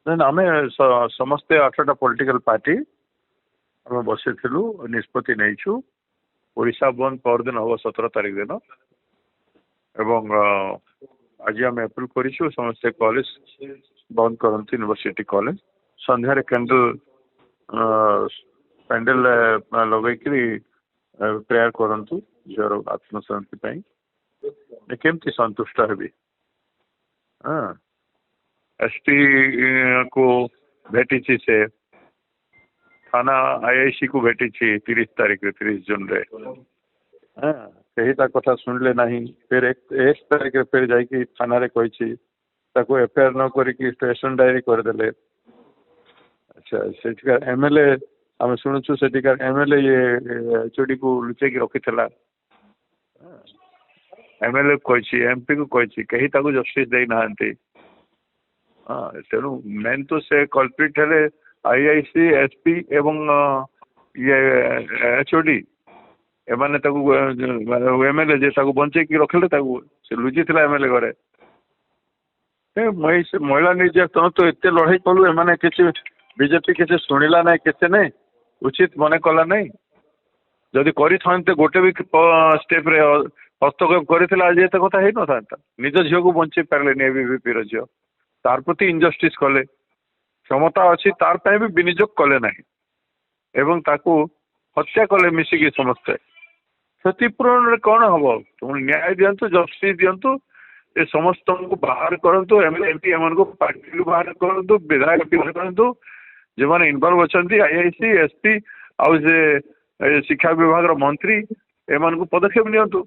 ଆମେ ସମସ୍ତେ 8ଟା political party ଆମେ ବସିଥିଲୁ, ନିଷ୍ପତ୍ତି ନେଇଛୁ। ଓଡ଼ିଶା ବନ୍ଦ ପରଦିନ ହବ 17 ତାରିଖ ଦିନ, ଏବଂ ଆଜି ଆମେ ଆପ୍ରୁଭ କରିଛୁ ସମସ୍ତେ କଲେଜ ବନ୍ଦ କରନ୍ତୁ, ୟୁନିଭର୍ସିଟି କଲେଜ। ସନ୍ଧ୍ୟାରେ ପ୍ୟାଣ୍ଡେଲ ଲଗେଇକିରି ପ୍ରେୟାର କରନ୍ତୁ ଝିଅର ଆତ୍ମଶାନ୍ତି ପାଇଁ। କେମିତି ସନ୍ତୁଷ୍ଟ ହେବି? ହଁ, ଏସପି को भेटी से थाना आईआईसी को भेटी 30 तारीख 30 जून रे। कही कथा शुणिले नहीं, फिर 1 तारीख फिर जाकि थाना रे कही एफआईआर न करिकी स्टेशन डायरी करदे। अच्छा, सेठिकार एमएलए आम शुणुचु, सेठिकार एमएलए ये एचओडी को लुचेक रखी एमएलए कही, एमपी को कही, कहीं जस्टिस दे ना। तेणु मेन तो से कल्प्रिट हेले आईआईसी, एसपी एवं ये एचओडी एमाने एमएलए जे बंचे रखले से लुचि था एमएलए घरे। महिला निर्यातन तो एत लड़ाई कलु, एमाने किसी बीजेपी किसी शुणिला ना, किसी नहीं उचित मन कला नहीं। जदि करते गोटे भी स्टेप रे हस्तक्षेप कर आज एत कथा हो ना था। निज झील को बंचे पारे एबीवीपी झील, तार प्रति इनजस्टिस कले, क्षमता अच्छी तार पे भी विनियोग कले ना, एवं ताकू हत्या कले मिसिकी समस्ते। क्षतिपूरण कौन हम? तुम न्याय दिंतु, जस्टिस दिंतु, ये समस्त को बाहर करंतु, एमएलए एमपी एम को पार्टी बाहर करंतु, विधायक बाहर करंतु, जो मैंने इनवॉल्व अच्छा आईआईसी, एसपी आउ से शिक्षा विभाग मंत्री एम को पदक्षेप नियंतु।